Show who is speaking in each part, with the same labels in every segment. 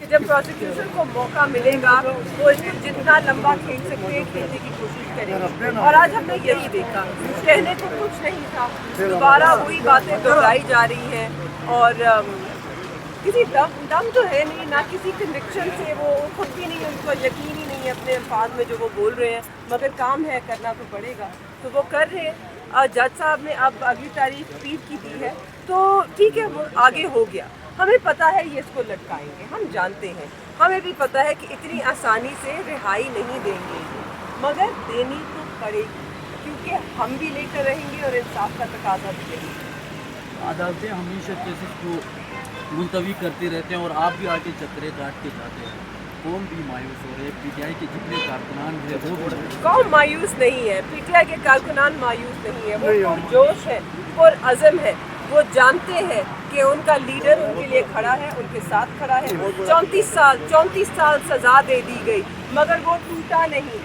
Speaker 1: कि जब प्रोसिक्यूशन को मौका मिलेगा वो इसको जितना लंबा खेल सकते हैं खेलने की कोशिश करेंगे। और आज हमने यही देखा, कहने को कुछ नहीं था, दोबारा वही बातें दोहराई जा रही हैं और किसी दम तो है नहीं, ना किसी कन्विक्शन से, वो खुद भी नहीं, उनको यकीन ही नहीं है अपने अल्फाज में जो वो बोल रहे हैं, मगर काम है, करना तो पड़ेगा तो वो कर रहे हैं। जज साहब ने अब अगली तारीख पीर की दी है तो ठीक है, वो आगे हो गया। हमें पता है ये इसको लटकाएंगे, हम जानते हैं, हमें भी पता है कि इतनी आसानी से रिहाई नहीं देंगे, मगर देनी तो पड़ेगी क्योंकि हम भी लेकर रहेंगे और इंसाफ का तकाजा भी रहेगा।
Speaker 2: अदालतें हमेशा केसेस को मुलतवी करते रहते हैं और आप भी आके चक्करे काट के जाते हैं, कौम भी मायूस हो रहे हैं, पीटीआई के जितने कारकुनान हैं वो
Speaker 1: कौम मायूस नहीं है, पीटीआई के कारकुनान मायूस नहीं है, वो पुरजोश है, पुरअज़म है, वो जानते हैं कि उनका लीडर उनके लिए खड़ा है, उनके साथ खड़ा है। 34 साल सज़ा दे दी गई मगर वो टूटा नहीं,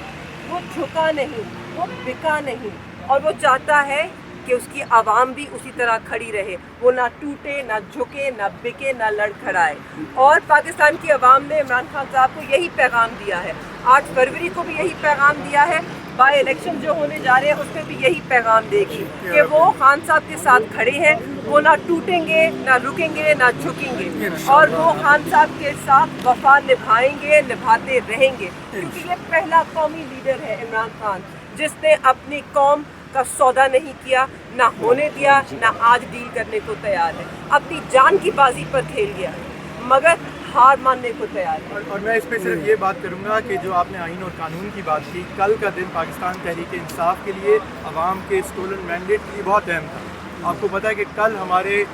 Speaker 1: वो झुका नहीं, वो बिका नहीं और वो चाहता है कि उसकी आवाम भी उसी तरह खड़ी रहे, वो ना टूटे, ना झुके, ना बिके, ना लड़खड़ाए। और पाकिस्तान की आवाम ने इमरान खान साहब को यही पैगाम दिया है, 8 फरवरी को भी यही पैगाम दिया है, बाई इलेक्शन जो होने जा रहे हैं उसमें भी यही पैगाम देगी कि वो खान साहब के साथ खड़े हैं, वो ना टूटेंगे, ना रुकेंगे, ना झुकेंगे और वो खान साहब के साथ वफा निभाएंगे, निभाते रहेंगे क्योंकि ये पहला कौमी लीडर है इमरान खान जिसने अपनी कौम का सौदा नहीं किया, ना होने दिया, ना आज डील करने को तैयार है, अपनी जान की बाजी पर खेल गया मगर हार मानने को तैयार है।
Speaker 3: और मैं इस पर सिर्फ ये बात करूँगा कि जो आपने आइन और कानून की बात की, कल का दिन पाकिस्तान तहरीक इंसाफ के लिए, अवाम के स्टोलन मैंडेट के लिए बहुत अहम था। आपको पता है कि कल हमारे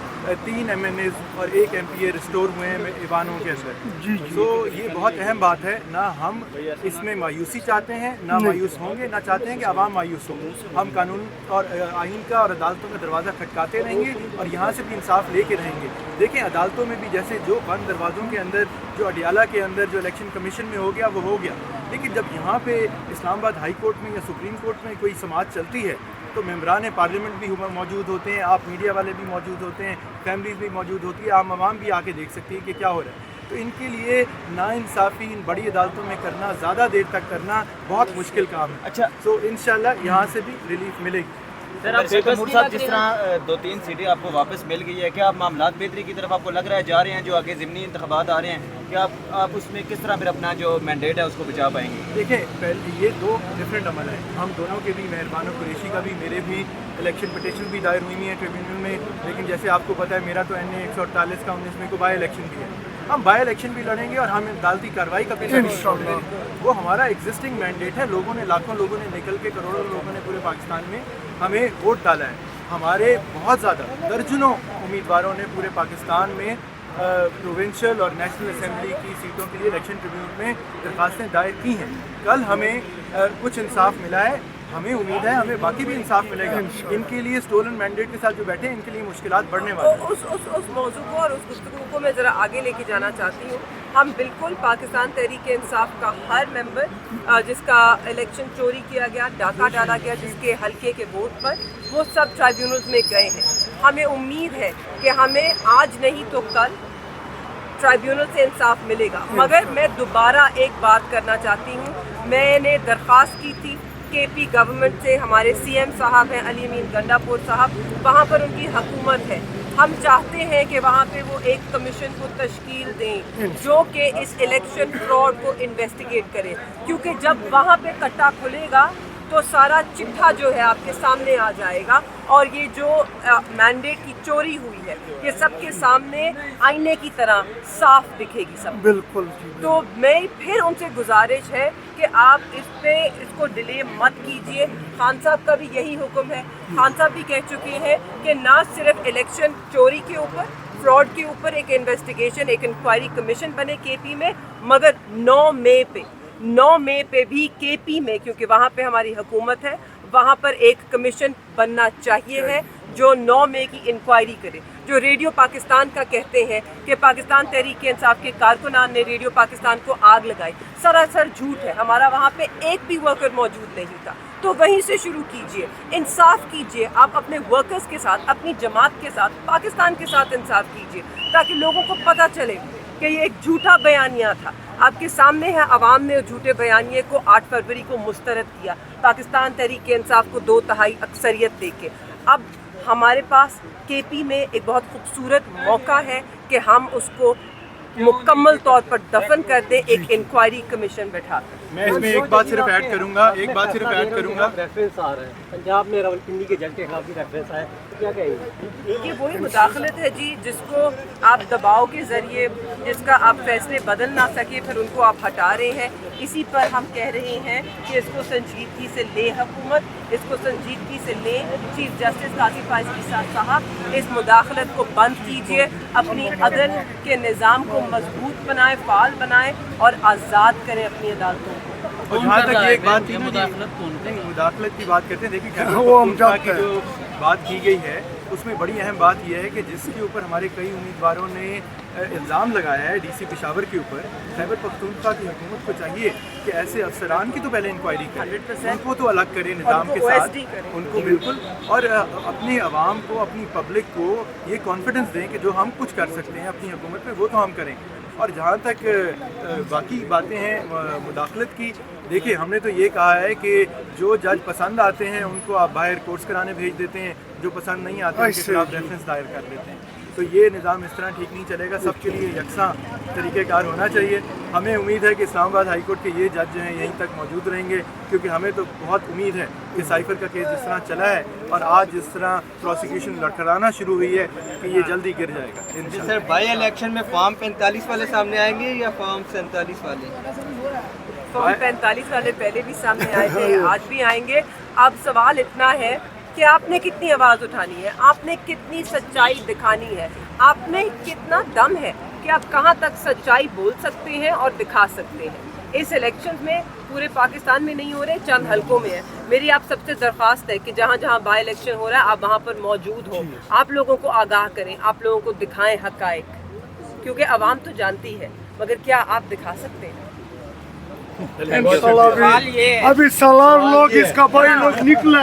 Speaker 3: 3 MNAs और 1 MPA रिस्टोर हुए हैं ईवानों के अंदर। तो ये बहुत अहम बात है, ना हम इसमें मायूसी चाहते हैं, ना मायूस होंगे, ना चाहते हैं कि आवाम मायूस हो। हम कानून और आइन का और अदालतों का दरवाज़ा खटकाते रहेंगे और यहाँ से भी इंसाफ लेके रहेंगे। देखें, अदालतों में भी जैसे जो बंद दरवाज़ों के अंदर, जो अडियाला के अंदर जो इलेक्शन कमीशन में हो गया वो हो गया, लेकिन जब यहाँ पे इस्लामाबाद हाई कोर्ट में या सुप्रीम कोर्ट में कोई समाअत चलती है तो मेंबरान पार्लियामेंट भी मौजूद होते हैं, आप मीडिया वाले भी मौजूद होते हैं, फैमिलीज भी मौजूद होती है, आम आवाम भी आके देख सकती है कि क्या हो रहा है। तो इनके लिए नाइंसाफ़ी इन बड़ी अदालतों में करना, ज़्यादा देर तक करना बहुत मुश्किल काम है।
Speaker 2: अच्छा,
Speaker 3: तो इंशाल्लाह यहाँ से भी रिलीफ मिलेगी।
Speaker 2: सर, आप तैमूर साहब जिस तरह 2-3 सीटें आपको वापस मिल गई है, क्या आप मामलात बेहतरी की तरफ आपको लग रहा है जा रहे हैं, जो आगे ज़िमनी इंतखाबात आ रहे हैं, क्या आप उसमें किस तरह फिर अपना जो मैंडेट है उसको बचा पाएंगे?
Speaker 3: देखें, पहले ये 2 डिफरेंट अमल हैं, हम दोनों के भी, मेहरबान कुरैशी का भी, मेरे भी इलेक्शन पिटीशन भी दायर हुई हुई है ट्रिब्यूनल में, लेकिन जैसे आपको पता है मेरा तो NA 148 का 19 में को बाई इलेक्शन भी है, हम बाई इलेक्शन भी लड़ेंगे और हम अदालती कार्रवाई का भी लड़ेंगे। वो हमारा एग्जिस्टिंग मैंडेट है, लोगों ने, लाखों लोगों ने निकल के, करोड़ों लोगों ने पूरे पाकिस्तान में हमें वोट डाला है। हमारे बहुत ज़्यादा दर्जनों उम्मीदवारों ने पूरे पाकिस्तान में प्रोविंशियल और नेशनल असेंबली की सीटों के लिए इलेक्शन ट्रिब्यूनल में दरख्वास्तें दायर की हैं। कल हमें कुछ इंसाफ मिला है, हमें उम्मीद है हमें बाकी भी इंसाफ मिलेगा। इनके लिए स्टोलन मैंडेट के साथ जो बैठे हैं इनके लिए मुश्किलात बढ़ने वाली हैं।
Speaker 1: उस मौजू को और उस गुफ्तगू को मैं ज़रा आगे लेके जाना चाहती हूँ। हम बिल्कुल पाकिस्तान तहरीक इंसाफ का हर मेंबर जिसका इलेक्शन चोरी किया गया, डाका डाला गया जिसके हल्के के वोट पर, वो सब ट्राइब्यूनल्स में गए हैं। हमें उम्मीद है कि हमें आज नहीं तो कल ट्राइब्यूनल से इंसाफ मिलेगा। मगर मैं दोबारा एक बात करना चाहती हूँ, मैंने दरख्वास्त की थी KP गवर्नमेंट से, हमारे CM साहब हैं अली अमीन गंडापुर साहब, वहाँ पर उनकी हुकूमत है, हम चाहते हैं कि वहाँ पे वो एक कमीशन को तश्कील दें जो कि इस इलेक्शन फ्रॉड को इन्वेस्टिगेट करे, क्योंकि जब वहाँ पे कट्टा खुलेगा तो सारा चिट्ठा जो है आपके सामने आ जाएगा और ये जो मैंडेट की चोरी हुई है ये सबके सामने आईने की तरह साफ दिखेगी सब।
Speaker 3: बिल्कुल।
Speaker 1: तो मैं फिर उनसे गुजारिश है कि आप इसको डिले मत कीजिए। खान साहब का भी यही हुक्म है, खान साहब भी कह चुके हैं कि ना सिर्फ इलेक्शन चोरी के ऊपर, फ्रॉड के ऊपर एक इन्वेस्टिगेशन, एक इंक्वायरी कमीशन बने KP में, मगर 9 मई पे भी KP में, क्योंकि वहाँ पे हमारी हुकूमत है, वहाँ पर एक कमीशन बनना चाहिए है जो 9 मई की इंक्वायरी करे। जो रेडियो पाकिस्तान का कहते हैं कि पाकिस्तान तहरीक इंसाफ के कारकुनान ने रेडियो पाकिस्तान को आग लगाई, सरासर झूठ है। हमारा वहाँ पे एक भी वर्कर मौजूद नहीं था। तो वहीं से शुरू कीजिए, इंसाफ कीजिए, आप अपने वर्कर्स के साथ, अपनी जमात के साथ, पाकिस्तान के साथ इंसाफ कीजिए ताकि लोगों को पता चले कि ये एक झूठा बयानिया था। आपके सामने है, अवाम ने उस झूठे बयानिए को 8 फरवरी को मुस्तरद किया, पाकिस्तान तहरीक इंसाफ को 2/3 अक्सरियत देके। अब हमारे पास केपी में एक बहुत खूबसूरत मौका है कि हम उसको मुकम्मल तौर पर दफन कर दें, एक इंक्वायरी कमीशन बैठा कर।
Speaker 3: मैं इसमें एक बात सिर्फ ऐड करूंगा,
Speaker 4: रेफरेंस आ रहा है पंजाब में रावलपिंडी के जज के खिलाफ भी रेफरेंस आया, क्या कहेंगे?
Speaker 1: ये वही मुदाखलत है जी, जिसको आप दबाव के ज़रिए, जिसका आप फैसले बदल ना सके, फिर उनको आप हटा रहे हैं। इसी पर हम कह रहे हैं कि इसको संजीदगी से ले हुकूमत, इसको संजीदगी से ले चीफ जस्टिस कासिफ फायज़ साहब, इस मुदाखलत को बंद कीजिए, अपनी अदल के निज़ाम को मजबूत बनाएं, फाल बनाएं और आज़ाद करें अपनी अदालतों को।
Speaker 3: और जहाँ तक ये एक बात थी ना, मुदाखलत की बात करते हैं, देखिए की जो बात की गई है उसमें बड़ी अहम बात यह है कि जिसके ऊपर हमारे कई उम्मीदवारों ने इल्ज़ाम लगाया है डीसी पेशावर के ऊपर, खैबर पख्तूनख्वा की हुकूमत को चाहिए कि ऐसे अफसरान की तो पहले इंक्वायरी करें, उनको तो अलग करें निज़ाम के साथ, उनको बिल्कुल, और अपने अवाम को, अपनी पब्लिक को ये कॉन्फिडेंस दें कि जो हम कुछ कर सकते हैं अपनी हुकूमत में वो तो हम करें। और जहाँ तक बाकी बातें हैं मुदाखलत की, देखिए हमने तो ये कहा है कि जो जज पसंद आते हैं उनको आप बाहर कोर्स कराने भेज देते हैं, जो पसंद नहीं आते उनके खिलाफ रेफरेंस दायर कर देते हैं। तो ये निज़ाम इस तरह ठीक नहीं चलेगा, सबके लिए यकसा तरीक़ेकार होना चाहिए। हमें उम्मीद है कि इस्लामाबाद हाई कोर्ट के ये जज जो हैं यहीं तक मौजूद रहेंगे, क्योंकि हमें तो बहुत उम्मीद है कि साइफर का केस जिस तरह चला है और आज जिस तरह प्रोसिक्यूशन लड़खड़ाना शुरू हुई है कि ये जल्दी गिर जाएगा।
Speaker 5: सर, बाई इलेक्शन में फॉर्म 45 वाले सामने आएंगे या फॉर्म 47 वाले?
Speaker 1: फॉर्म 45 वाले पहले भी सामने आए थे, आज भी आएंगे। अब सवाल इतना है कि आपने कितनी आवाज़ उठानी है, आपने कितनी सच्चाई दिखानी है, आप में कितना दम है कि आप कहाँ तक सच्चाई बोल सकते हैं और दिखा सकते हैं। इस इलेक्शन में पूरे पाकिस्तान में नहीं हो रहे, चंद हलकों में है। मेरी आप सबसे दरख्वास्त है कि जहाँ जहाँ बाई इलेक्शन हो रहा है आप वहाँ पर मौजूद हो, आप लोगों को आगाह करें, आप लोगों को दिखाएं हक़ाइक़, क्योंकि आवाम तो जानती है, मगर क्या आप दिखा सकते हैं?
Speaker 6: अभी सलार लोग इसका भाई लोग निकले